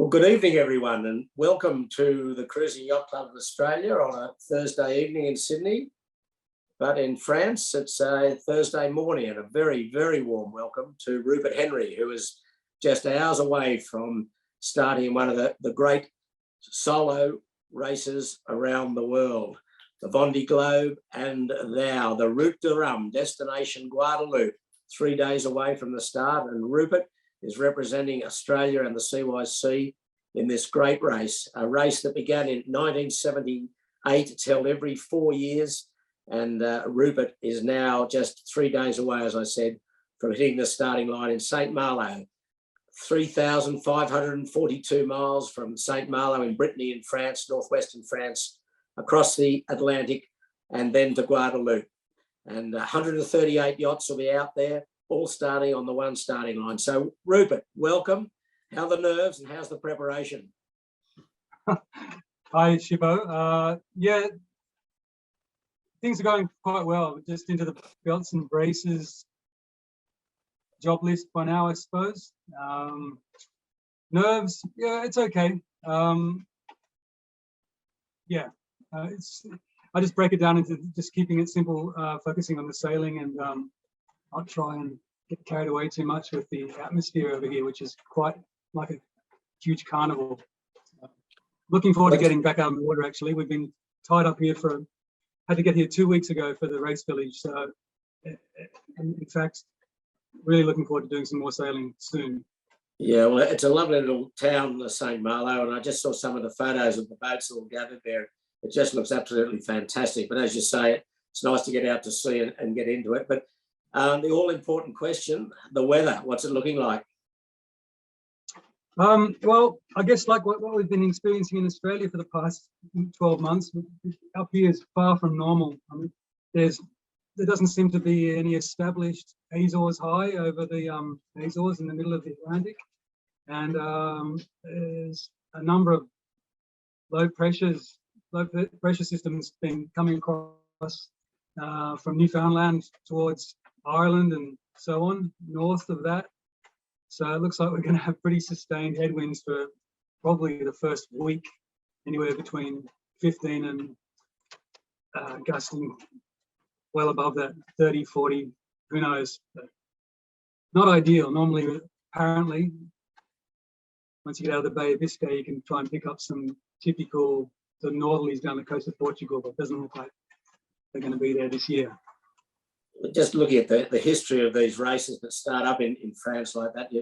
Well, good evening, everyone, and welcome to the Cruising Yacht Club of Australia on a Thursday evening in Sydney. But in France, it's a Thursday morning, and a very, very warm welcome to Rupert Henry, who is just hours away from starting one of the great solo races around the world, the Vendée Globe and now the Route du Rhum, destination Guadeloupe, 3 days away from the start. And Rupert is representing Australia and the CYC in this great race, a race that began in 1978. It's held every 4 years. And Rupert is now just 3 days away, as I said, from hitting the starting line in St. Malo. 3,542 miles from St. Malo in Brittany in France, northwestern France, across the Atlantic, and then to Guadeloupe. And 138 yachts will be out there, all starting on the one starting line. So, Rupert, welcome. How are the nerves and how's the preparation? Hi, Shippo. Yeah, things are going quite well. We're just into the belts and braces job list by now, I suppose. Nerves, yeah, it's okay. I just break it down into just keeping it simple, focusing on the sailing, and not try and get carried away too much with the atmosphere over here, which is quite like a huge carnival. Looking forward to getting back out on the water, actually. We've been tied up here had to get here 2 weeks ago for the race village. So, in fact, really looking forward to doing some more sailing soon. Yeah, well, it's a lovely little town, St. Malo, and I just saw some of the photos of the boats all gathered there. It just looks absolutely fantastic. But as you say, it's nice to get out to sea and get into it. But the all-important question, the weather, what's it looking like? Well, I guess like what we've been experiencing in Australia for the past 12 months, up here is far from normal. I mean, there doesn't seem to be any established Azores high over the Azores in the middle of the Atlantic. And there's a number of low pressure systems been coming across from Newfoundland towards Ireland and so on, north of that. So it looks like we're going to have pretty sustained headwinds for probably the first week, anywhere between 15 and gusting well above that 30, 40, who knows. But not ideal. Normally, apparently, once you get out of the Bay of Biscay, you can try and pick up some typical northerlies down the coast of Portugal, but it doesn't look like they're going to be there this year. Just looking at the history of these races that start up in France like that,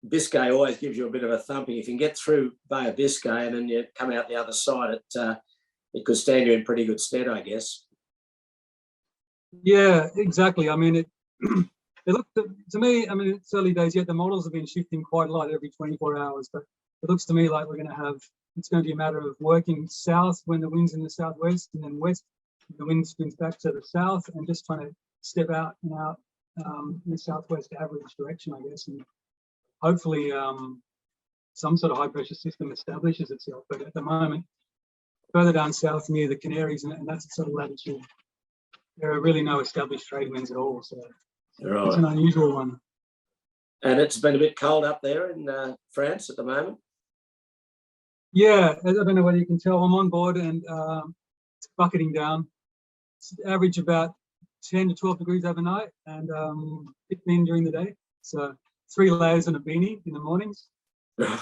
Biscay always gives you a bit of a thumping. If you can get through Bay of Biscay and then you come out the other side, it could stand you in pretty good stead, I guess. Yeah, exactly. I mean, it looked to me, I mean, it's early days yet. The models have been shifting quite a lot every 24 hours, but it looks to me like it's going to be a matter of working south when the wind's in the southwest, and then west the wind spins back to the south, and just trying to step out and out in the southwest average direction, I guess, and hopefully some sort of high pressure system establishes itself. But at the moment, further down south near the Canaries and that sort of latitude, there are really no established trade winds at all. So It's an unusual one. And it's been a bit cold up there in France at the moment. Yeah, I don't know whether you can tell. I'm on board and it's bucketing down. It's average about 10 to 12 degrees overnight and 15 during the day. So 3 layers and a beanie in the mornings. Right.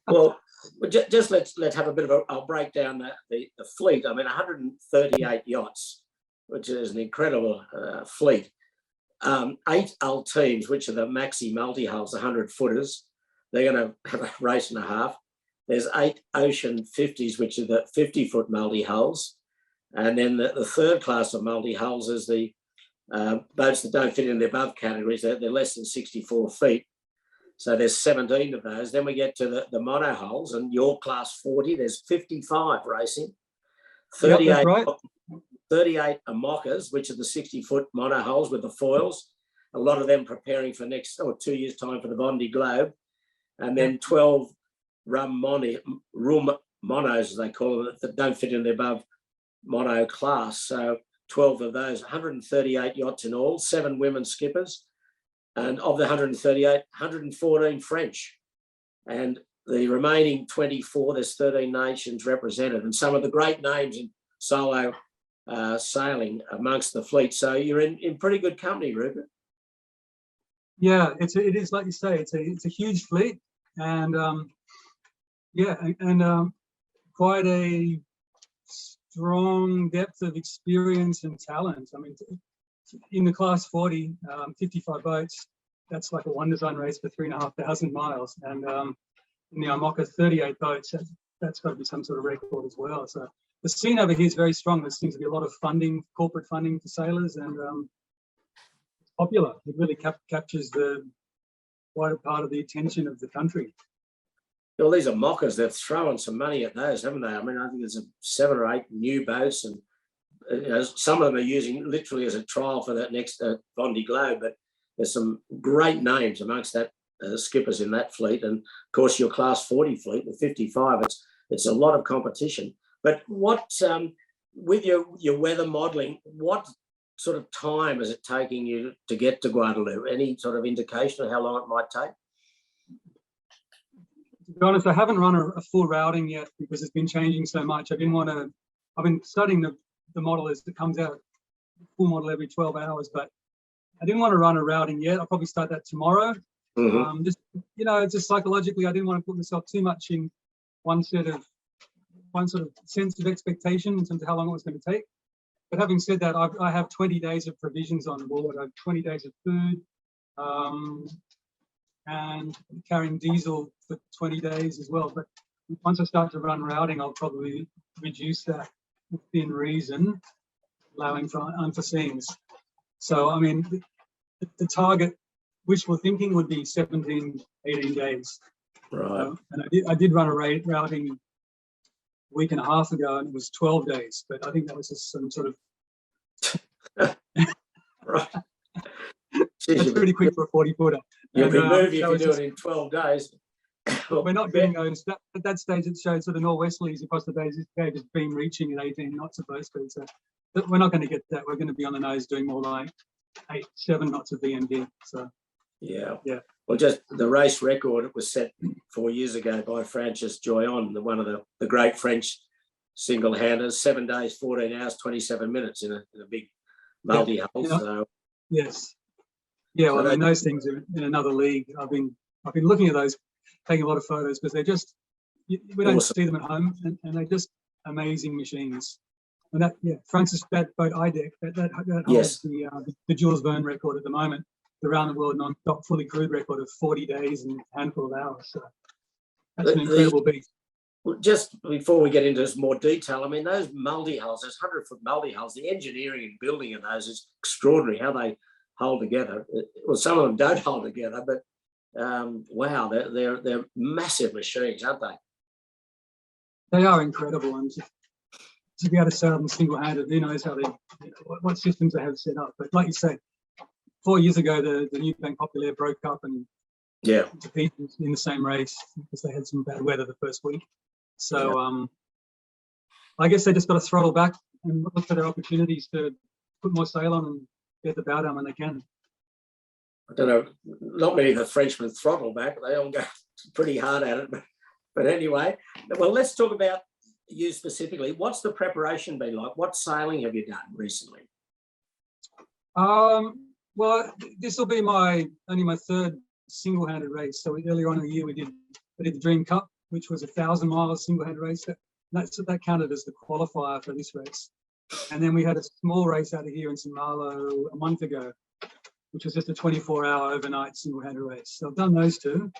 Well, just let's have a bit of I'll break down the fleet. I mean, 138 yachts, which is an incredible fleet. 8 hull teams, which are the maxi multi-hulls, 100-footers. They're going to have a race and a half. There's 8 Ocean 50s, which are the 50-foot multi-hulls. And then the third class of multi-hulls is the boats that don't fit in the above categories. They're less than 64 feet. So there's 17 of those. Then we get to the mono hulls, and your class 40, there's 55 racing. 38, yep, right. 38 are mockers, which are the 60-foot mono hulls with the foils. A lot of them preparing for 2 years' time for the Vendée Globe. And then 12 rum monos, as they call them, that don't fit in the above mono class. So 12 of those, 138 yachts in all, 7 women skippers. And of the 138, 114 French. and the remaining 24, there's 13 nations represented, and some of the great names in solo sailing amongst the fleet. So you're in pretty good company, Rupert. Yeah, it is like you say, it's a huge fleet, and quite a strong depth of experience and talent. I mean, in the class 40, 55 boats, that's like a one design race for 3,500 miles, and in the IMOCA 38 boats, that's got to be some sort of record as well. So the scene over here is very strong. There seems to be a lot of funding, corporate funding for sailors, and it's popular. It really captures the wider part of the attention of the country. Well, these are mockers. They've thrown some money at those, haven't they? I mean, I think there's 7 or 8 new boats, and some of them are using literally as a trial for that next Vendée Globe. But there's some great names amongst that skippers in that fleet, and of course your class 40 fleet with 55. It's a lot of competition. But what with your weather modelling, what sort of time is it taking you to get to Guadeloupe? Any sort of indication of how long it might take? To be honest, I haven't run a full routing yet because it's been changing so much. I've been studying the model as it comes out, full model every 12 hours, but I didn't want to run a routing yet. I'll probably start that tomorrow. Mm-hmm. Just psychologically, I didn't want to put myself too much in one sort of sense of expectation in terms of how long it was going to take. But having said that, I have 20 days of provisions on board. I have 20 days of food, and carrying diesel for 20 days as well. But once I start to run routing, I'll probably reduce that within reason, allowing for unforeseens. So, I mean, the target, wishful thinking, would be 17, 18 days. Right. And I did run a routing a week and a half ago, and it was 12 days. But I think that was just some sort of... Right. That's pretty quick for a 40-footer. You'll be moving if you do it in 12 days. We're not getting those. At that stage, it showed sort of northwesterlies across the days. Gave us beam reaching at 18 knots at both speeds. So we're not going to get that. We're going to be on the nose doing more like 8, 7 knots of VMD. So yeah. Well, just the race record, it was set 4 years ago by Francis Joyon, one of the great French single-handers. 7 days, 14 hours, 27 minutes in a big multi-hull. Yeah. So yes. Yeah, well, I mean, those things are in another league. I've been looking at those, taking a lot of photos, because they're just, we don't awesome. see them at home, and they're just amazing machines. And Francis, that boat IDEC, that holds the Jules Verne record at the moment, the round the world non-stop fully crewed record of 40 days and a handful of hours. So that's an incredible beast. Just before we get into this more detail, I mean, those multi-hulls, those 100-foot multi-hulls, the engineering and building of those is extraordinary, how they hold together. Well, some of them don't hold together, but wow, they're massive machines, aren't they? They are incredible, and to be able to sail them single-handed, who knows how what systems they have set up. But like you say, 4 years ago, the New Bank Populaire broke up and competed in the same race because they had some bad weather the first week. So I guess they just got to throttle back and look for their opportunities to put more sail on and get the bow down when they can. I don't know, not many of the Frenchmen throttle back. They all go pretty hard at it. But anyway, well, let's talk about you specifically. What's the preparation been like? What sailing have you done recently? Well, this will be only my third single-handed race. So earlier on in the year, we did the Dream Cup, which was a 1,000-mile single-handed race. That counted as the qualifier for this race. And then we had a small race out of here in St. Malo a month ago, which was just a 24-hour overnight single-handed race. So I've done those two.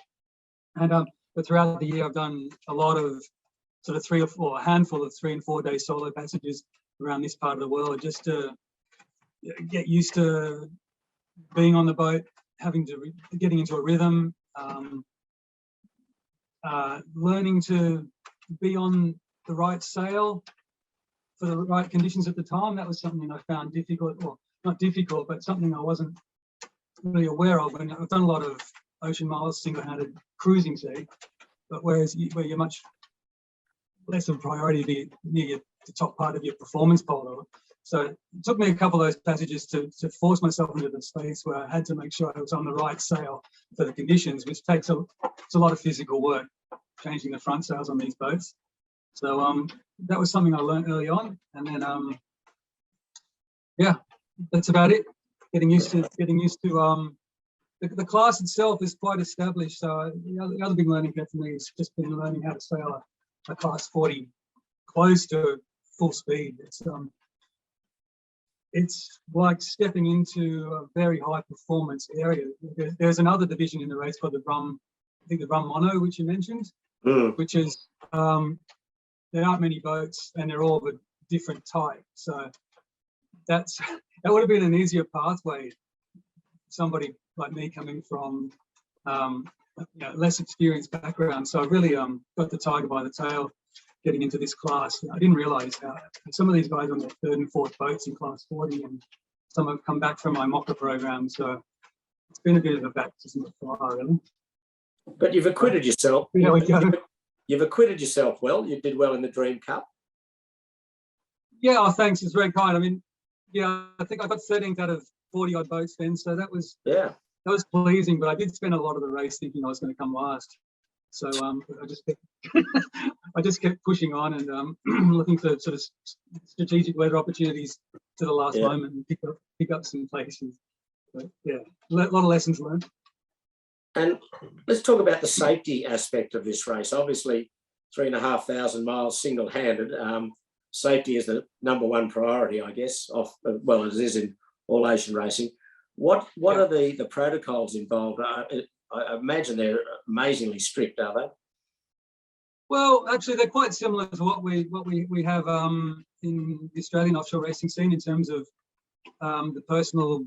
And but throughout the year, I've done a lot of sort of a handful of 3 and 4 day solo passages around this part of the world, just to get used to being on the boat, getting into a rhythm, learning to be on the right sail for the right conditions at the time. That was something I found difficult, or not difficult, but something I wasn't really aware of. And I've done a lot of ocean miles, single-handed cruising, say, but where you're much less of a priority to be near the top part of your performance pole. So it took me a couple of those passages to force myself into the space where I had to make sure I was on the right sail for the conditions, which takes it's a lot of physical work, changing the front sails on these boats. So that was something I learned early on, and then yeah, that's about it. Getting used to the class itself is quite established. So the other big learning curve for me has just been learning how to sail a class 40 close to full speed. It's like stepping into a very high performance area. There's another division in the race called the Rhum, I think the Rhum Mono, which you mentioned, which is there aren't many boats and they're all of a different type. So that would have been an easier pathway. Somebody like me coming from less experienced background. So I really got the tiger by the tail getting into this class. I didn't realise how some of these guys are on their third and fourth boats in class 40, and some have come back from my mocker program. So it's been a bit of a baptism of fire, really. But you've acquitted yourself. There we go. You've acquitted yourself well. You did well in the Dream Cup. Yeah, oh, thanks. It's very kind. I mean, yeah, I think I got 13th out of 40 odd boats then, so that was pleasing. But I did spend a lot of the race thinking I was going to come last. So I just kept pushing on and looking for sort of strategic weather opportunities to the last moment and pick up some places. But yeah, a lot of lessons learned. And let's talk about the safety aspect of this race. Obviously, 3,500 miles single-handed. Safety is the #1 priority, I guess, well, as it is in all ocean racing. What are the protocols involved? I imagine they're amazingly strict, are they? Well, actually, they're quite similar to what we have in the Australian offshore racing scene in terms of the personal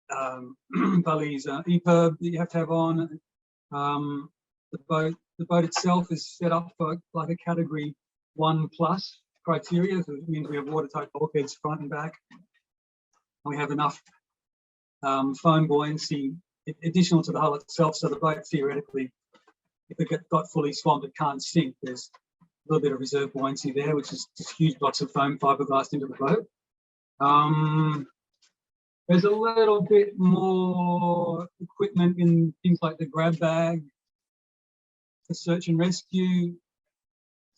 Bali's EPIRB that you have to have on. The boat itself is set up for like a category 1+ criteria, so it means we have watertight bulkheads front and back. And we have enough foam buoyancy additional to the hull itself, so the boat theoretically, if it got fully swamped, it can't sink. There's a little bit of reserve buoyancy there, which is just huge blocks of foam fiberglass into the boat. There's a little bit more equipment in things like the grab bag, the search and rescue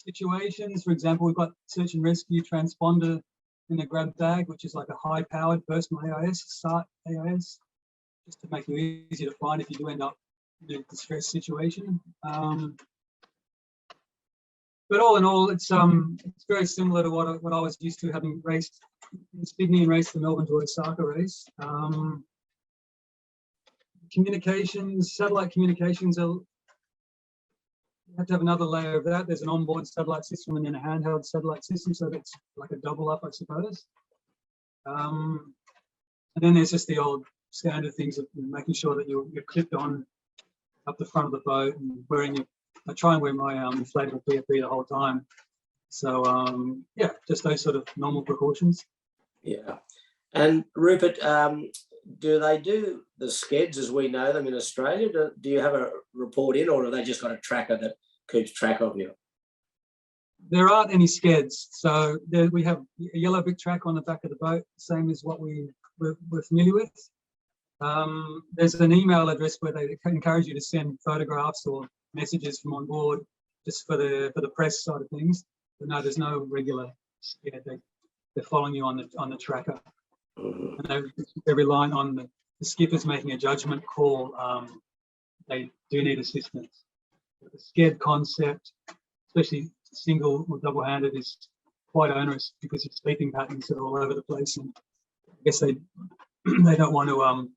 situations. For example, we've got search and rescue transponder in the grab bag, which is like a high-powered personal AIS, SART AIS, just to make it easy to find if you do end up in a distress situation. But all in all, it's very similar to what I was used to, having raced in Sydney and raced the Melbourne to Osaka race. Communications, satellite communications, you have to have another layer of that. There's an onboard satellite system and then a handheld satellite system, so that's like a double up, I suppose. And then there's just the old standard things of making sure that you're clipped on up the front of the boat and wearing I try and wear my inflatable PFP the whole time. So yeah, just those sort of normal precautions. Yeah. And Rupert, do they do the skeds as we know them in Australia? Do you have a report in, or have they just got a tracker that keeps track of you? There aren't any skeds. So we have a yellow big track on the back of the boat, same as what we're familiar with. There's an email address where they encourage you to send photographs or messages from on board, just for the press side of things. But no, there's no regular sked. They're following you on the tracker. And they're relying on the skippers making a judgment call. They do need assistance. The sked concept, especially single or double-handed, is quite onerous because of sleeping patterns that are all over the place, and I guess they don't want to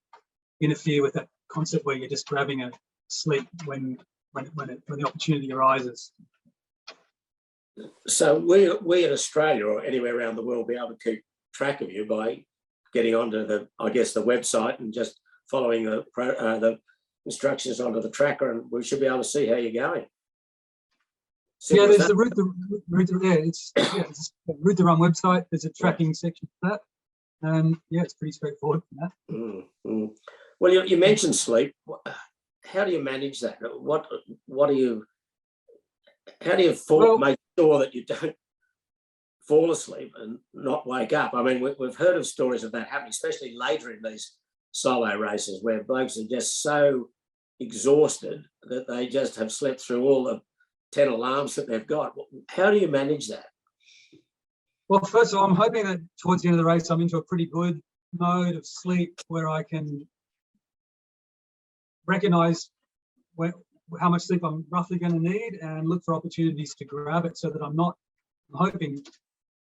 interfere with that concept where you're just grabbing a sleep when the opportunity arises. So we in Australia or anywhere around the world will be able to keep track of you by getting onto the website and just following the instructions onto the tracker, and we should be able to see how you're going. Yeah, there's the Route du Rhum website. There's a tracking section for that, and yeah, it's pretty straightforward for that. Well, you mentioned sleep. How do you manage that? How do you make sure that you don't fall asleep and not wake up? I mean, we've heard of stories of that happening, especially later in these solo races where blokes are just so exhausted that they just have slept through all the 10 alarms that they've got. How do you manage that? Well, first of all, I'm hoping that towards the end of the race, I'm into a pretty good mode of sleep where I can recognize how much sleep I'm roughly going to need and look for opportunities to grab it, so that I'm hoping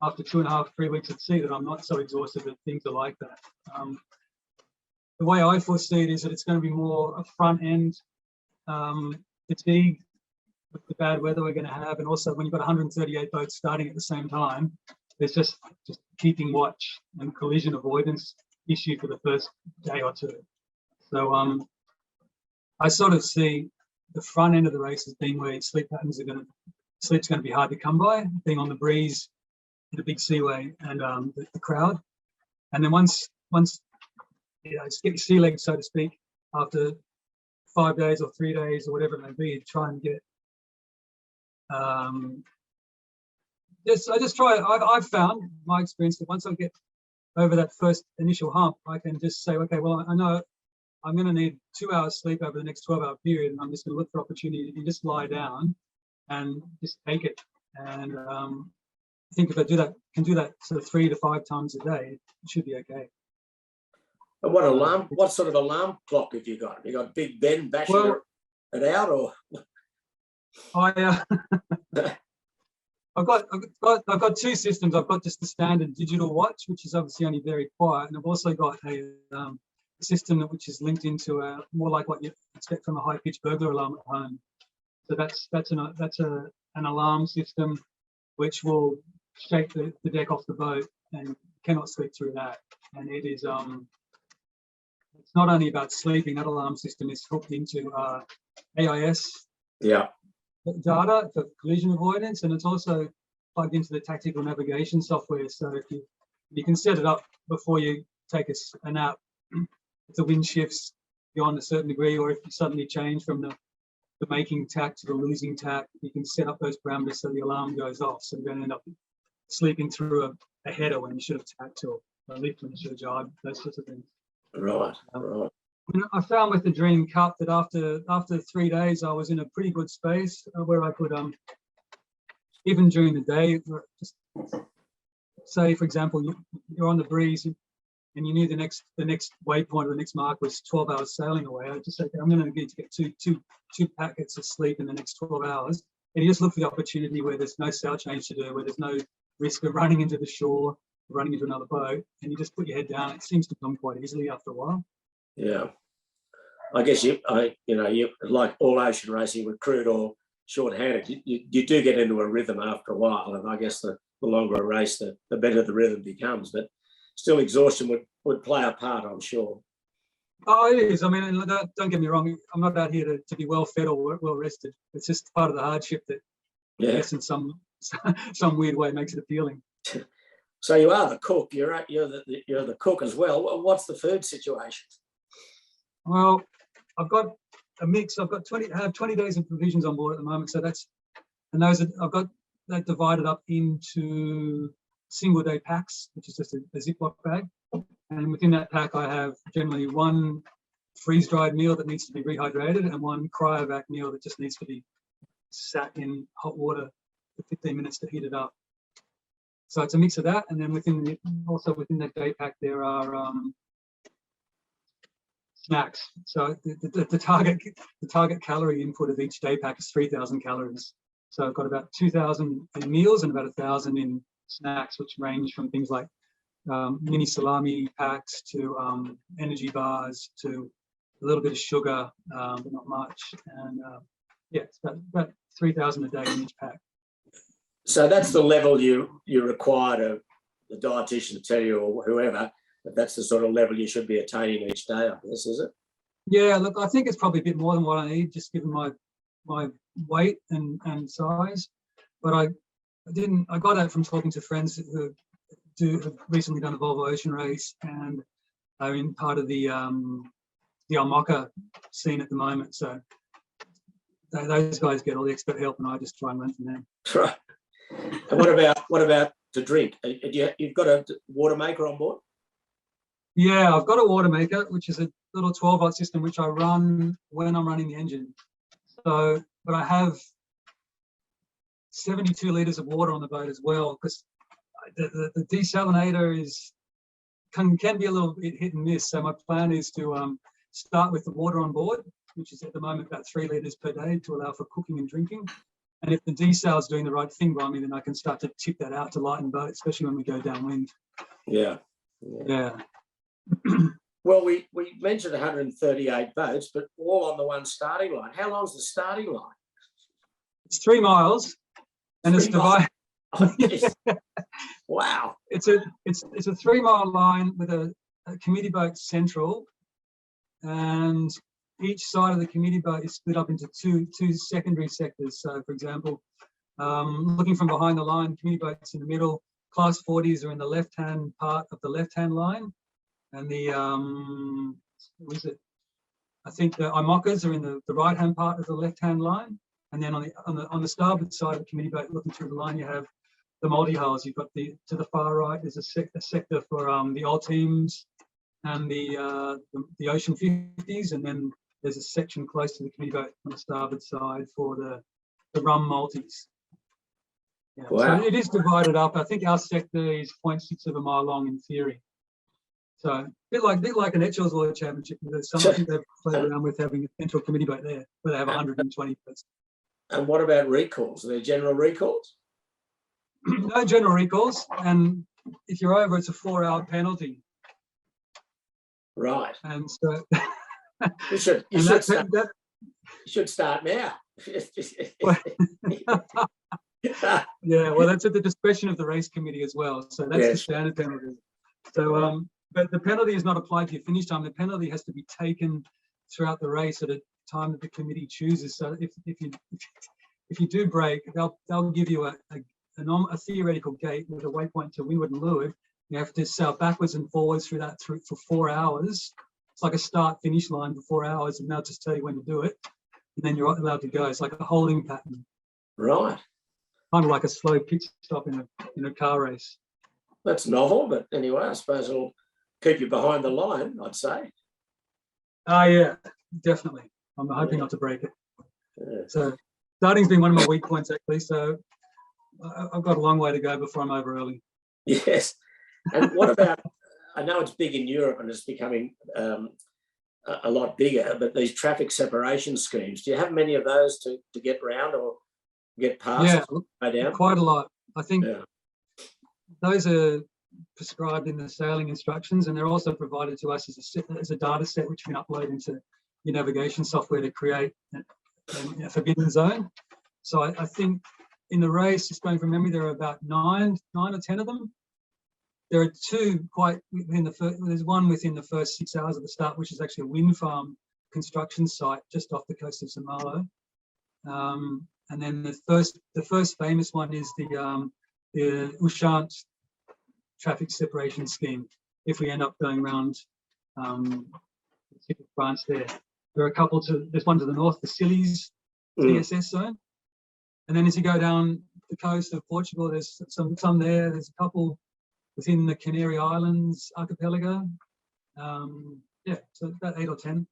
after 2.5, 3 weeks at sea that I'm not so exhausted that things are like that. The way I foresee it is that it's going to be more a front end fatigue with the bad weather we're going to have, and also when you've got 138 boats starting at the same time, there's just keeping watch and collision avoidance issue for the first day or two. So I sort of see the front end of the race as being where sleep's going to be hard to come by, being on the breeze, the big seaway, and the crowd. And then once just get your sea legs, so to speak, after 5 days or 3 days or whatever it may be, try and get I've found my experience that once I get over that first initial hump, I can just say, okay, well, I know I'm going to need 2 hours sleep over the next 12-hour period, and I'm just going to look for opportunity to just lie down and just take it. And I think if I can do that sort of 3 to 5 times a day, it should be okay. And what sort of alarm clock have you got? Have you got Big Ben bashing it out, or? I've got 2 systems. I've got just the standard digital watch, which is obviously only very quiet, and I've also got a system which is linked into more like what you expect from a high-pitched burglar alarm at home. So that's an alarm system which will shake the deck off the boat, and you cannot sleep through that. And it is it's not only about sleeping. That alarm system is hooked into AIS data for collision avoidance, and it's also plugged into the tactical navigation software. So if you can set it up before you take a nap, if the wind shifts beyond a certain degree, or if you suddenly change from the making tack to the losing tack, you can set up those parameters so the alarm goes off. So you're going to end up sleeping through a header when you should have tacked, or a lift when you should have jibed, those sorts of things. Right, right. I found with the Dream Cup that after 3 days, I was in a pretty good space where I could, even during the day, just say, for example, you're on the breeze and you knew the next waypoint or the next mark was 12 hours sailing away. I just said, okay, I'm going to need to get two packets of sleep in the next 12 hours. And you just look for the opportunity where there's no sail change to do, where there's no risk of running into the shore, running into another boat, and you just put your head down. It seems to come quite easily after a while. Yeah, I guess you like all ocean racing with crude or short-handed, you do get into a rhythm after a while, and I guess the longer a race, the better the rhythm becomes. But still, exhaustion would play a part, I'm sure. Oh, it is. I mean, don't get me wrong. I'm not out here to be well fed or well rested. It's just part of the hardship that, I guess, in some weird way, makes it appealing. So you are the cook. You're the cook as well. What's the food situation? Well, I've got a mix. I have 20 days of provisions on board at the moment. So I've got that divided up into single day packs, which is just a Ziploc bag. And within that pack, I have generally one freeze-dried meal that needs to be rehydrated and one cryovac meal that just needs to be sat in hot water for 15 minutes to heat it up. So it's a mix of that. And then within that day pack, there are snacks. So the target calorie input of each day pack is 3,000 calories. So I've got about 2,000 in meals and about 1,000 in snacks, which range from things like mini salami packs to energy bars to a little bit of sugar, but not much. And it's about 3,000 a day in each pack. So that's the level you require the dietitian to tell you, or whoever, that that's the sort of level you should be attaining each day, I guess, is it? Yeah, look, I think it's probably a bit more than what I need, just given my weight and size. But I got that from talking to friends who have recently done a Volvo Ocean race and are in part of the Almoca scene at the moment. So those guys get all the expert help, and I just try and learn from them. Right. And what about to drink? You've got a water maker on board? Yeah, I've got a water maker, which is little 12-volt system, which I run when I'm running the engine. So, but I have 72 litres of water on the boat as well, because the desalinator can be a little bit hit and miss. So my plan is to start with the water on board, which is at the moment about 3 litres per day to allow for cooking and drinking. And if the desal is doing the right thing by me, then I can start to tip that out to lighten boat, especially when we go downwind. Yeah. Well, we mentioned 138 boats, but all on the one starting line. How long's the starting line? It's 3 miles, and it's divided. Oh, wow. It's a 3-mile line with a committee boat central, and each side of the committee boat is split up into two secondary sectors. So, for example, looking from behind the line, committee boats in the middle, class 40s are in the left-hand part of the left-hand line, and the I think the IMOCAs are in the right-hand part of the left-hand line, and then on the starboard side of the committee boat, looking through the line, you have the multi-hulls. You've got to the far right, there's a sector for the old teams and the Ocean 50s, and then there's a section close to the committee boat on the starboard side for the Rhum multis. Yeah. Wow. So it is divided up. I think our sector is 0.6 of a mile long in theory. So a bit like an Etchells World Championship. Some I think they've played around with having a central committee boat there, where they have 120 boats. And what about recalls? Are there general recalls? No general recalls, and if you're over, it's a 4-hour penalty. Right. And so you should start now. Yeah, well, that's at the discretion of the race committee as well. So that's the standard penalty. So, but the penalty is not applied to your finish time. The penalty has to be taken throughout the race at a time that the committee chooses. So if you do break, they'll give you a theoretical gate with a waypoint to windward and leeward. You have to sail backwards and forwards through that for 4 hours. It's like a start-finish line for 4 hours, and they'll just tell you when to do it, and then you're allowed to go. It's like a holding pattern. Right. Kind of like a slow pit stop in a car race. That's novel, but anyway, I suppose it'll keep you behind the line, I'd say. Yeah, definitely. I'm hoping not to break it. Yeah. So starting's been one of my weak points, actually. So I've got a long way to go before I'm over early. Yes. And what about, I know it's big in Europe and it's becoming a lot bigger, but these traffic separation schemes, do you have many of those to get round or get past? Yeah, quite a lot. I think those are prescribed in the sailing instructions, and they're also provided to us as a data set which you can upload into your navigation software to create a forbidden zone. So I think in the race, just going from memory, there are about 9 or 10 of them. There are 2 quite within the first. There's one within the first 6 hours of the start, which is actually a wind farm construction site just off the coast of St Malo. And then the first famous one is the Ushant traffic separation scheme. If we end up going around the tip of France, there are a couple there's one to the north, the Scillies TSS zone, and then as you go down the coast of Portugal, there's some there. There's a couple within the Canary Islands archipelago. So about 8 or 10.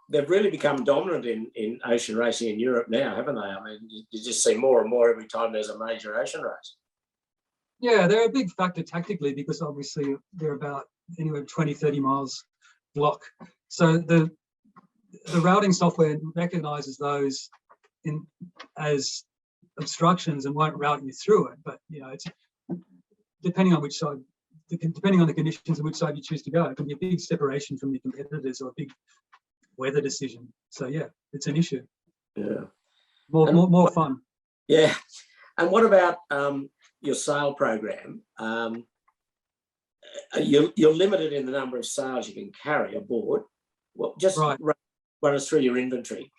They've really become dominant in ocean racing in Europe now, haven't they? I mean, you just see more and more every time there's a major ocean race. Yeah, they're a big factor tactically because obviously they're about anywhere 20, 30 miles block. So the routing software recognises those as obstructions and won't route you through it. But it's depending on which side, depending on the conditions on which side you choose to go, it can be a big separation from your competitors or a big weather decision. So yeah, it's an issue. Yeah, more fun. Yeah, and what about your sail program? You're limited in the number of sails you can carry aboard. Well, just run us through your inventory.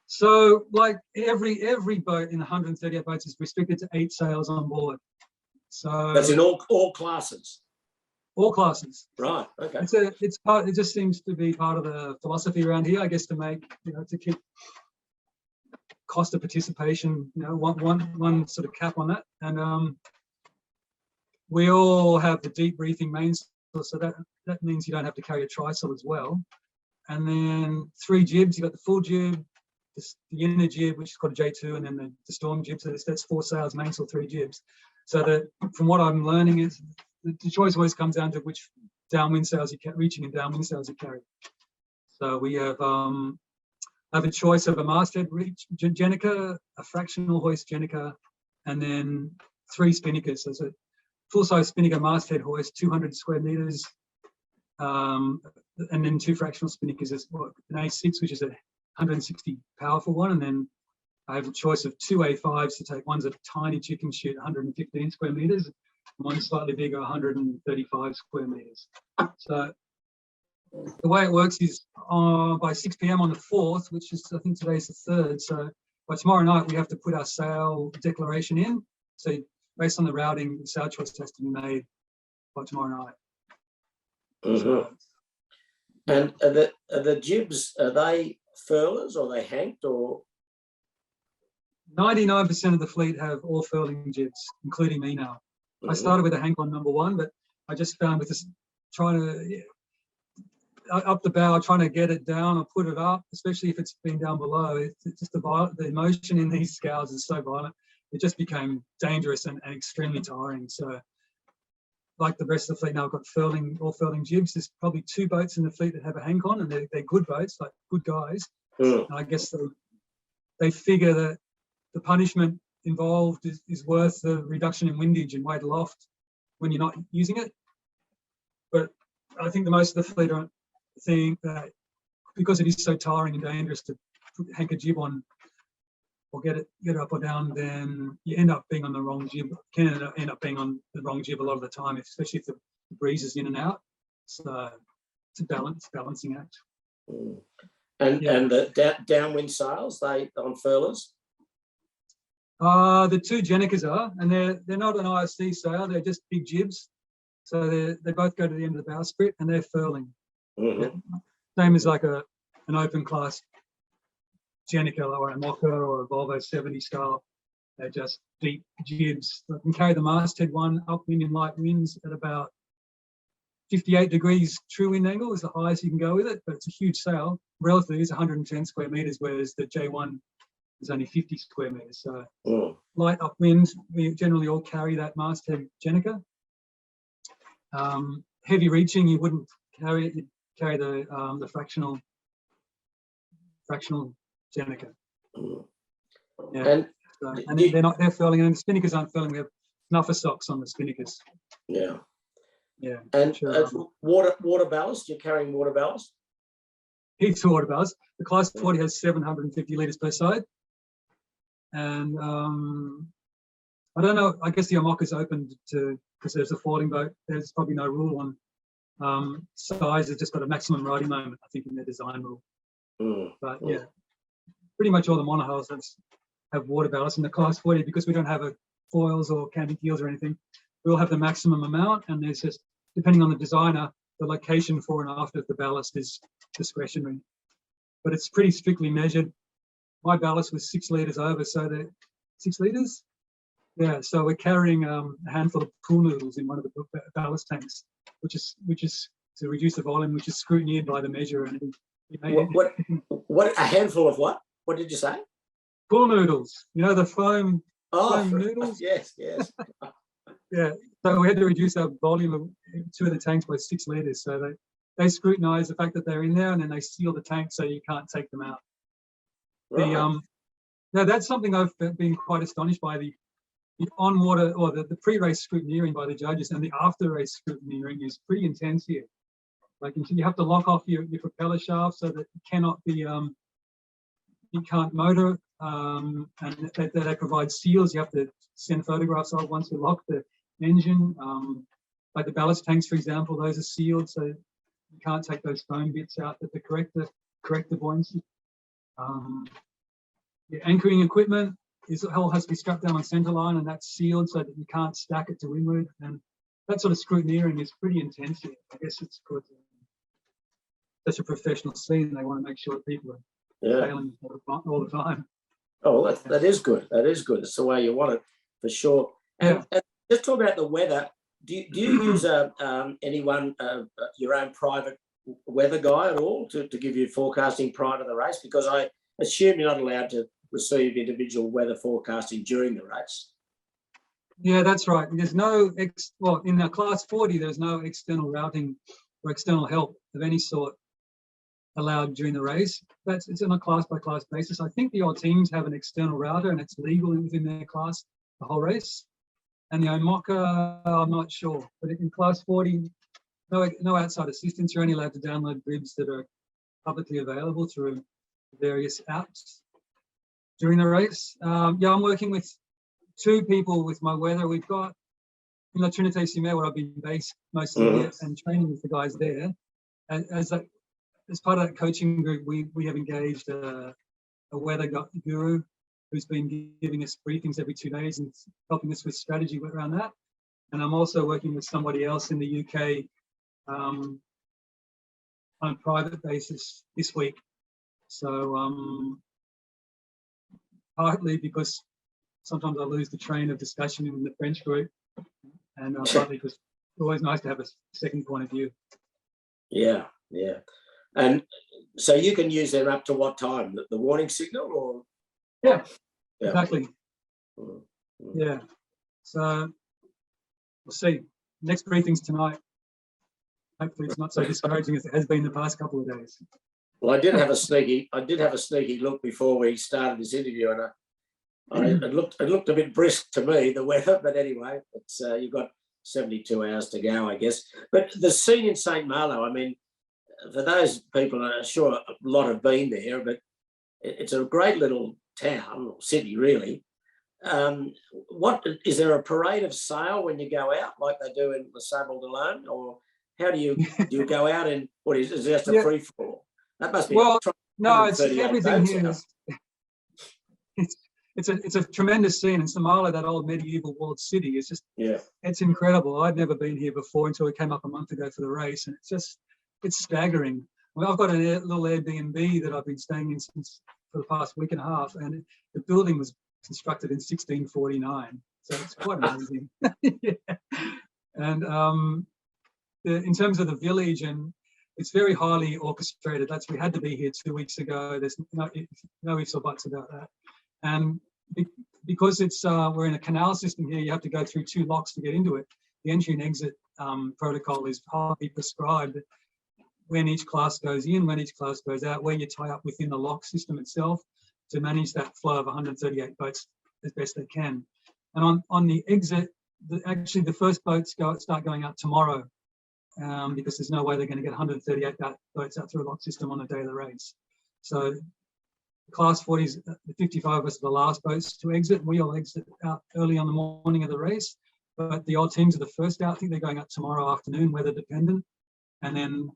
So, like every boat in 138 boats is restricted to 8 sails on board. So that's in all classes. All classes. Right. Okay. It just seems to be part of the philosophy around here, I guess, to make to keep cost of participation, one sort of cap on that. And we all have the deep briefing main so that means you don't have to carry a trysail as well. And then 3 jibs. You've got the full jib, the inner jib, which is called a J2, and then the storm jib. So that's 4 sails, mainsail, 3 jibs. So that, from what I'm learning, is the choice always comes down to which downwind sails you reaching and downwind sails you carry. So we have a choice of a masthead reach Jenica, a fractional hoist Jenica, and then 3 spinnakers. So it's a full-size spinnaker masthead hoist, 200 square meters, and then 2 fractional spinnakers. There's an A6, which is a 160 powerful one, and then I have a choice of 2 A5s to take. One's a tiny chicken shoot, 115 square meters, and one's slightly bigger, 135 square meters. So the way it works is by 6 p.m. on the 4th, which is, I think today's the 3rd. So by tomorrow night, we have to put our sail declaration in. So based on the routing, the sail choice has to be made by tomorrow night. Mm-hmm. So, and are the jibs, are they furlers or are they hanked, or? 99% of the fleet have all furling jibs, including me now. I started with a hank on number 1, but I just found with this trying to up the bow, trying to get it down or put it up, especially if it's been down below, it's just the motion in these scows is so violent. It just became dangerous and extremely tiring. So, like the rest of the fleet now, I've got all furling jibs. There's probably 2 boats in the fleet that have a hank on, and they're good boats, like good guys. And I guess they figure that the punishment involved is worth the reduction in windage and weight aloft when you're not using it. But I think the most of the fleet are think that because it is so tiring and dangerous to hank a jib on or get it up or down, then you end up being on the wrong jib. Can end up being on the wrong jib a lot of the time, especially if the breeze is in and out. So it's a balancing act. And the downwind sails, they on furlers? The 2 Jenicas are, and they're not an ISC sail, they're just big jibs. So they both go to the end of the bowsprit and they're furling. Yeah. Same as like an open class Jenica or a Mocha or a Volvo 70 scale. They're just deep jibs. They can carry the masthead one upwind in light winds at about 58 degrees true wind angle is the highest you can go with it, but it's a huge sail. Relatively, it's 110 square meters, whereas the J1 is only 50 square meters. So light upwind, we generally all carry that masthead Jenica. Heavy reaching, you wouldn't carry it. You'd carry the fractional Jenica. Yeah. And they're furling, and the spinnakers aren't furling. We have knuffer socks on the spinnakers. Yeah. Yeah. And water ballast, you're carrying water ballast? Heaps of water ballast. The Class 40 has 750 litres per side. And I don't know, I guess the Omoka's open to, because there's a foiling boat, there's probably no rule on size. It's just got a maximum riding moment, I think, in their design rule. But yeah, pretty much all the monohulls have water ballast. In the Class 40, because we don't have foils or canting keels or anything, we'll have the maximum amount, and there's just, depending on the designer, the location for and after the ballast is discretionary. But it's pretty strictly measured. My ballast was 6 litres over, so the 6 litres? Yeah, so we're carrying a handful of pool noodles in one of the ballast tanks, which is to reduce the volume, which is scrutineered by the measurer. And what a handful of what? What did you say? Pool noodles. You know, the foam noodles? Yes. Yeah, so we had to reduce our volume of 2 of the tanks by 6 litres. So they scrutinise the fact that they're in there, and then they seal the tank so you can't take them out. Right. Now that's something I've been quite astonished by, the on-water or the pre-race scrutineering by the judges, and the after-race scrutineering is pretty intense here. Like, you have to lock off your propeller shaft so that it cannot be, you can't motor, and they provide seals. You have to send photographs of once you lock the engine. Like the ballast tanks, for example, those are sealed, so you can't take those foam bits out that correct the buoyancy. The anchoring equipment all has to be strapped down on centre line, and that's sealed so that you can't stack it to windward. And that sort of scrutineering is pretty intense here. I guess it's because such a professional scene. They want to make sure that people are failing all the time. Oh, that is good. That is good. It's the way you want it, for sure. And just talk about the weather. Do you use anyone, your own private weather guy at all to give you forecasting prior to the race? Because I assume you're not allowed to receive individual weather forecasting during the race. Yeah, that's right. There's no, well, in the class 40, there's no external routing or external help of any sort allowed during the race. It's on a class by class basis. I think the old teams have an external router and it's legal within their class the whole race. And the OMOCA, I'm not sure. But in class 40, no outside assistance. You're only allowed to download bibs that are publicly available through various apps during the race. Yeah, I'm working with 2 people with my weather. We've got in La Trinité-sur-Mer, where I've been based most of the year and training with the guys there. As part of that coaching group, we have engaged a weather guru who's been giving us briefings every 2 days and helping us with strategy around that. And I'm also working with somebody else in the UK on a private basis this week. So partly because sometimes I lose the train of discussion in the French group, and partly because it's always nice to have a second point of view. Yeah, yeah. And so you can use them up to what time? The warning signal, or? Yeah, exactly. Yeah. So we'll see. Next briefing's tonight. Hopefully it's not so discouraging as it has been the past couple of days. Well, I did have a sneaky look before we started this interview, and it looked a bit brisk to me, the weather. But anyway, it's you've got 72 hours to go, I guess. But the scene in St. Malo, I mean, for those people, I'm sure a lot have been there, but it's a great little town or city, really. What is there a parade of sail when you go out, like they do in the Sable d'Olonne, or how do you go out and what is it just a free fall? That must be well. No, it's everything here. It's a tremendous scene in Somalia, that old medieval walled city. It's just it's incredible. I'd never been here before until we came up a month ago for the race, and it's staggering. Well, I've got a little Airbnb that I've been staying in since for the past week and a half, and the building was constructed in 1649, so it's quite amazing. And in terms of the village, and it's very highly orchestrated. We had to be here 2 weeks ago. There's no ifs or buts about that. And because we're in a canal system here, you have to go through 2 locks to get into it. The entry and exit protocol is highly prescribed. When each class goes in, when each class goes out, where you tie up within the lock system itself to manage that flow of 138 boats as best they can. And on the exit, actually the first boats start going out tomorrow because there's no way they're going to get 138 boats out through a lock system on the day of the race. So class 40s, the 55 of us are the last boats to exit. We all exit out early on the morning of the race, but the old teams are the first out. I think they're going out tomorrow afternoon, weather dependent. And then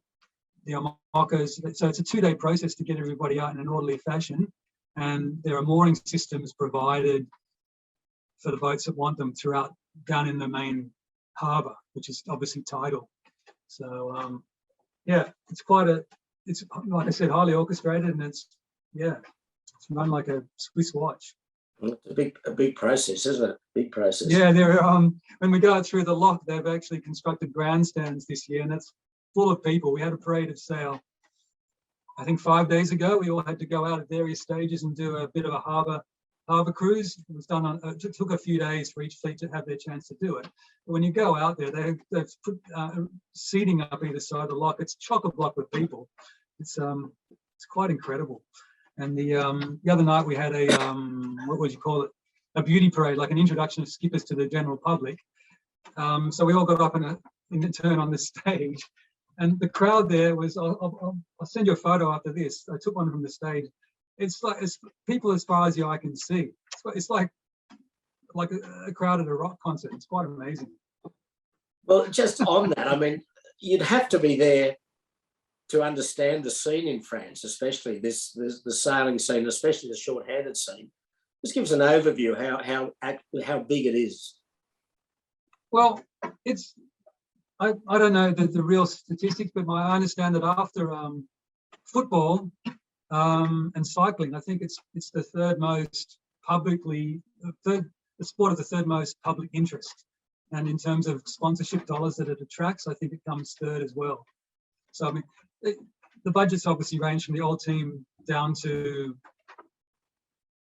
the OMOCAs, so it's a 2-day process to get everybody out in an orderly fashion. And there are mooring systems provided for the boats that want them throughout down in the main harbour, which is obviously tidal. So yeah, it's like I said, highly orchestrated, and it's run like a Swiss watch. It's a big process, isn't it? Big process. Yeah, when we go out through the lock, they've actually constructed grandstands this year, and that's full of people. We had a parade of sail. I think 5 days ago, we all had to go out at various stages and do a bit of a harbour cruise. It was done it took a few days for each fleet to have their chance to do it. But when you go out there, they've put seating up either side of the lock. It's chock-a-block with people. It's quite incredible. And the other night we had what would you call it? A beauty parade, like an introduction of skippers to the general public. So we all got up in turn on the stage. And the crowd there was, I'll send you a photo after this. I took one from the stage. It's people as far as the eye can see. It's like a crowd at a rock concert. It's quite amazing. Well, just on that, I mean, you'd have to be there to understand the scene in France, especially the sailing scene, especially the short-handed scene. Just give us an overview how big it is. Well, I don't know the real statistics, but I understand that after football and cycling, I think it's the sport of the third most public interest And in terms of sponsorship dollars that it attracts, I think it comes third as well. So, I mean, the budgets obviously range from the old team down to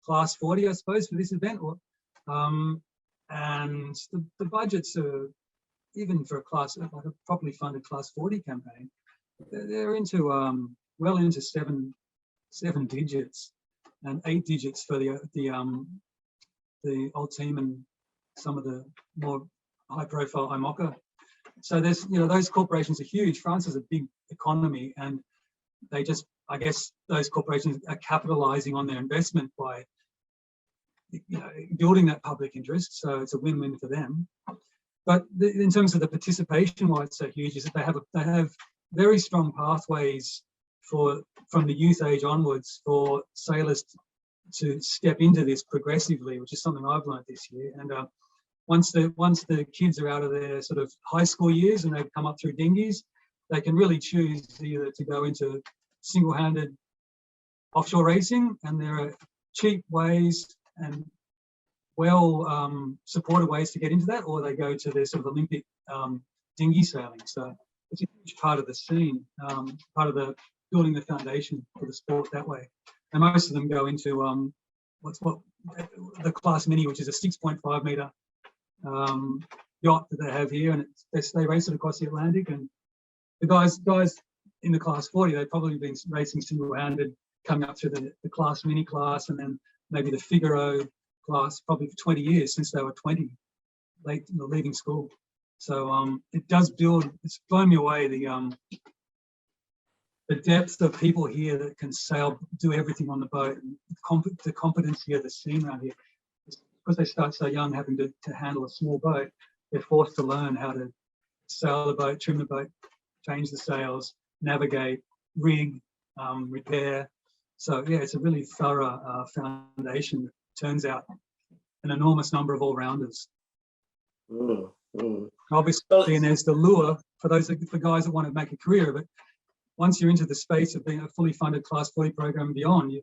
class 40, I suppose, for this event. And the budgets are, even for a class, like a properly funded class 40 campaign, they're into well into seven digits, and 8 digits for the old team and some of the more high-profile IMOCA. So there's, those corporations are huge. France is a big economy, and they just, I guess, those corporations are capitalising on their investment by, building that public interest. So it's a win-win for them. But in terms of the participation, why it's so huge is that they have very strong pathways from the youth age onwards for sailors to step into this progressively, which is something I've learned this year. And once the kids are out of their sort of high school years and they've come up through dinghies, they can really choose either to go into single-handed offshore racing, and there are cheap ways and well supported ways to get into that, or they go to their sort of Olympic dinghy sailing. So it's a huge part of the scene, part of the building the foundation for the sport that way. And most of them go into what the Class Mini, which is a 6.5 metre yacht that they have here, and they race it across the Atlantic. And the guys in the Class 40, they've probably been racing single-handed, coming up through the Class Mini class, and then maybe the Figaro class, probably for 20 years, since they were 20, leaving school. So it does build. It's blown me away, the depth of people here that can sail, do everything on the boat, and the competency of the scene around here. Because they start so young, having to handle a small boat, they're forced to learn how to sail the boat, trim the boat, change the sails, navigate, rig, repair. So yeah, it's a really thorough foundation that turns out an enormous number of all-rounders. Obviously, and there's the lure for for guys that want to make a career of it. Once you're into the space of being a fully funded Class 40 program and beyond,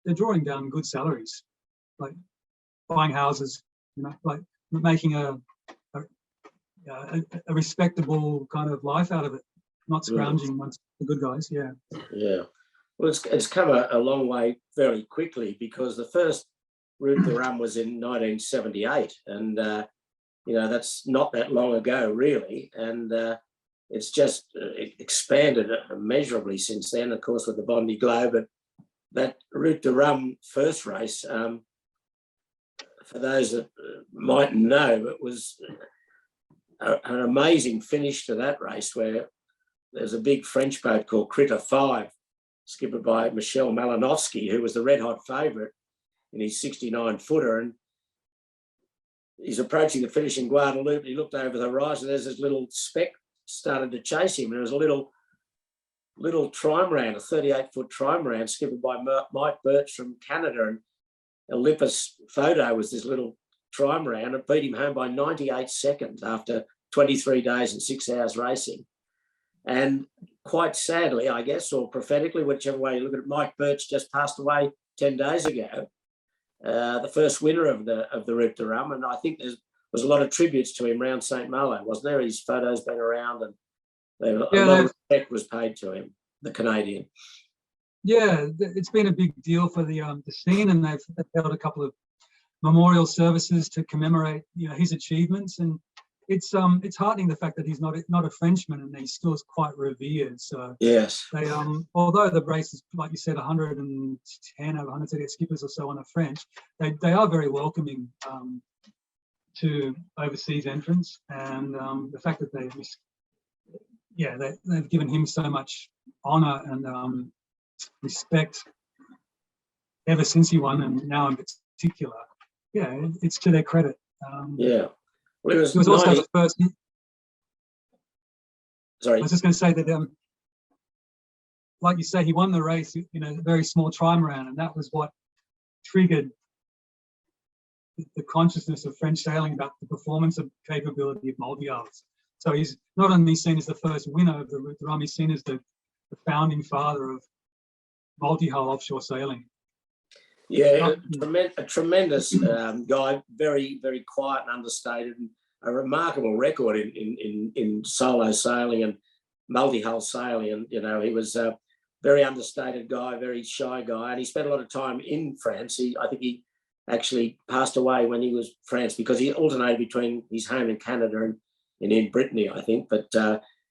they're drawing down good salaries, like buying houses, like making a respectable kind of life out of it, not scrounging once the good guys. Yeah. Well, it's come a long way very quickly, because the first Route du Rhum was in 1978, and that's not that long ago, really. And it's just expanded immeasurably since then, of course, with the Bondi Globe. But that Route du Rhum first race, for those that mightn't know, it was an amazing finish to that race, where there's a big French boat called Critter 5, skippered by Michel Malinowski, who was the red-hot favourite in his 69-footer. And he's approaching the finish in Guadeloupe. He looked over the horizon. There's this little speck started to chase him, and it was a little trimaran, a 38-foot trimaran, skippered by Mike Birch from Canada. And Olympus photo was this little trimaran. It beat him home by 98 seconds after 23 days and 6 hours racing. And quite sadly, I guess, or prophetically, whichever way you look at it, Mike Birch just passed away 10 days ago, the first winner of the Route du Rhum. And I think there was a lot of tributes to him around St. Malo, wasn't there? His photos been around, and a lot of respect was paid to him, the Canadian. Yeah, it's been a big deal for the scene, and they've held a couple of memorial services to commemorate his achievements. And it's heartening, the fact that he's not a Frenchman, and he's still quite revered. So yes, they although the race is, like you said, 110 or 130 skippers or so on the French, they are very welcoming to overseas entrants, and the fact that they've given him so much honour and respect ever since he won, and now in particular, it's to their credit. Well, he was also the first. Sorry, I was just going to say that, like you say, he won the race in a very small trimaran, and that was what triggered the consciousness of French sailing about the performance and capability of multi-hulls. So he's not only seen as the first winner of the Route du Rhum, he's seen as the founding father of multi-hull offshore sailing. Yeah, a tremendous guy, very, very quiet and understated, and remarkable record in solo sailing and multi-hull sailing. And, you know, he was a very understated guy, very shy guy. And he spent a lot of time in France. I think he actually passed away when he was France because he alternated between his home in Canada and in Brittany, I think. But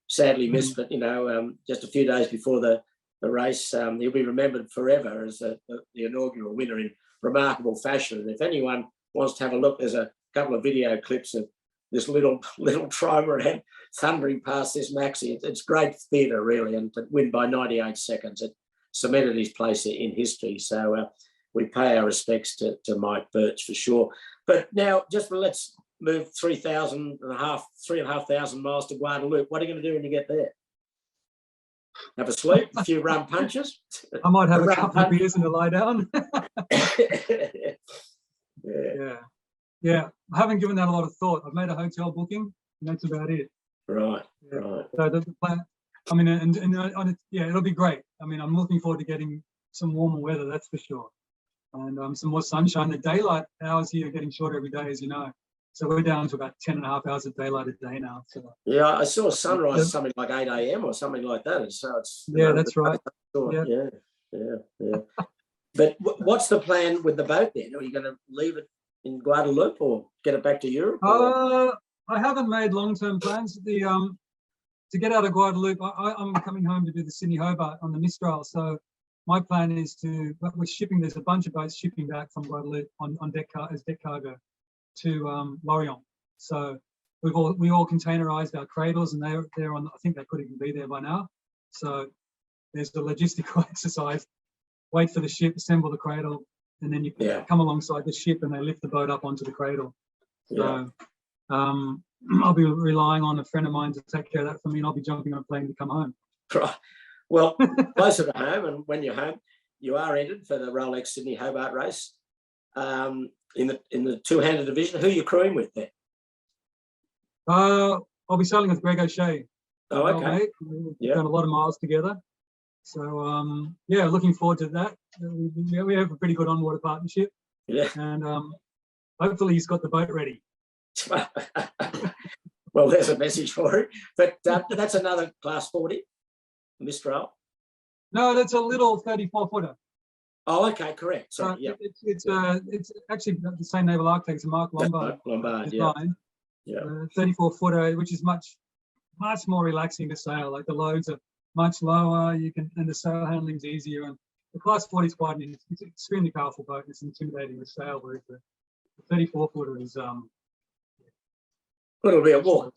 sadly missed. But, you know, just a few days before the race, he'll be remembered forever as the inaugural winner in remarkable fashion. And if anyone wants to have a look, there's a couple of video clips of this little trimaran thundering past this maxi. It's great theatre, really, and to win by 98 seconds, it cemented his place in history. So we pay our respects to Mike Birch for sure. But now, just let's move 3,500 miles to Guadeloupe. What are you going to do when you get there? Have a sleep, a few rum punches? I might have a couple of beers and a lie down. Yeah. I haven't given that a lot of thought. I've made a hotel booking, and that's about it. Right. So the plan, I mean, and it'll be great. I mean, I'm looking forward to getting some warmer weather, that's for sure, and some more sunshine. The daylight hours here are getting shorter every day, as you know. So we're down to about 10.5 hours of daylight a day now. So yeah, I saw sunrise something like 8 a.m. or something like that. So it's that's right. Yeah. But what's the plan with the boat then? Are you going to leave it in Guadeloupe or get it back to Europe? I haven't made long-term plans. To get out of Guadeloupe, I'm coming home to do the Sydney Hobart on the Mistral. So my plan is we're shipping. There's a bunch of boats shipping back from Guadeloupe on deck as deck cargo to Lorient. So we all containerized our cradles, and they're on. I think they could even be there by now. So there's the logistical exercise. Wait for the ship, assemble the cradle, and then you come alongside the ship and they lift the boat up onto the cradle. So I'll be relying on a friend of mine to take care of that for me, and I'll be jumping on a plane to come home. Right. Well, closer to home, and when you're home, you are entered for the Rolex Sydney Hobart race in the two-handed division. Who are you crewing with there? I'll be sailing with Greg O'Shea. Oh, okay. We've done a lot of miles together. So, looking forward to that. We have a pretty good on-water partnership. Yeah. And hopefully he's got the boat ready. Well, there's a message for it. But that's another Class 40, Mistral? No, that's a little 34-footer. Oh, okay, correct. Sorry, It's actually the same naval architect as Mark Lombard. Lombard, 34-footer, which is much more relaxing to sail. Like the loads are much lower, and the sail handling's easier. And the Class 40 is quite it's an extremely powerful boat. It's intimidating to sail with. The 34-footer is it'll be a walk.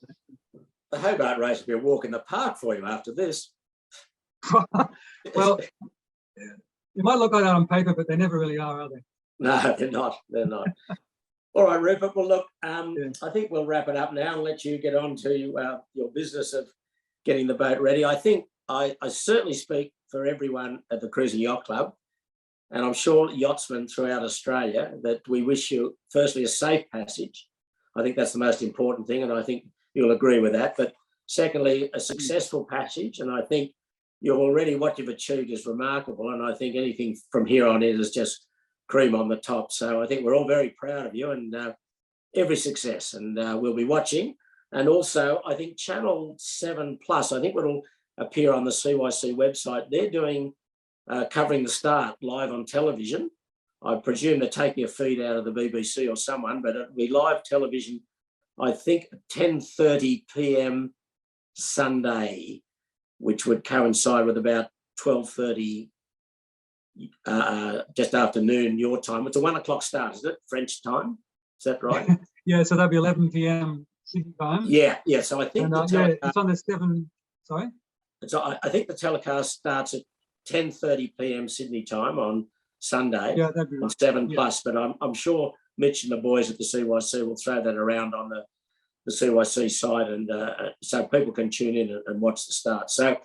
The Hobart race will be a walk in the park for you after this. Well, you might look like that on paper, but they never really are they? No, they're not. They're not. All right, Rupert. Well, look, I think we'll wrap it up now and let you get on to your business of getting the boat ready. I think I certainly speak for everyone at the Cruising Yacht Club, and I'm sure yachtsmen throughout Australia, that we wish you, firstly, a safe passage. I think that's the most important thing, and I think you'll agree with that. But secondly, a successful passage, and I think what you've achieved is remarkable, and I think anything from here on in is just cream on the top. So I think we're all very proud of you, and every success, and we'll be watching. And also, I think Channel 7 Plus, I think it'll appear on the CYC website. They're doing covering the start live on television. I presume they're taking a feed out of the BBC or someone, but it'll be live television, I think, 10:30 p.m. Sunday, which would coincide with about 12:30 just after noon your time. It's a 1 o'clock start, is it? French time? Is that right? Yeah, so that'll be 11 p.m. Sydney time. Yeah. So I think it's on the 7. Sorry. I think the telecast starts at 10:30 p.m. Sydney time on Sunday. Yeah, that'd be right. On 7 Plus, but I'm sure Mitch and the boys at the CYC will throw that around on the CYC site, and so people can tune in and watch the start. So,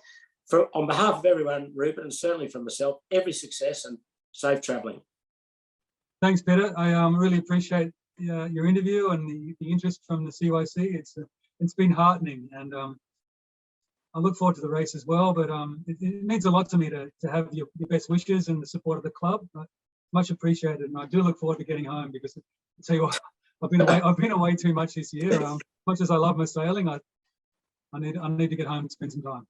on behalf of everyone, Rupert, and certainly from myself, every success and safe travelling. Thanks, Peter. I really appreciate your interview and the interest from the CYC. It's been heartening, and I look forward to the race as well. But it means a lot to me to have your best wishes and the support of the club. Much appreciated, and I do look forward to getting home, because I tell you what, I've been away too much this year. Much as I love my sailing, I need to get home and spend some time.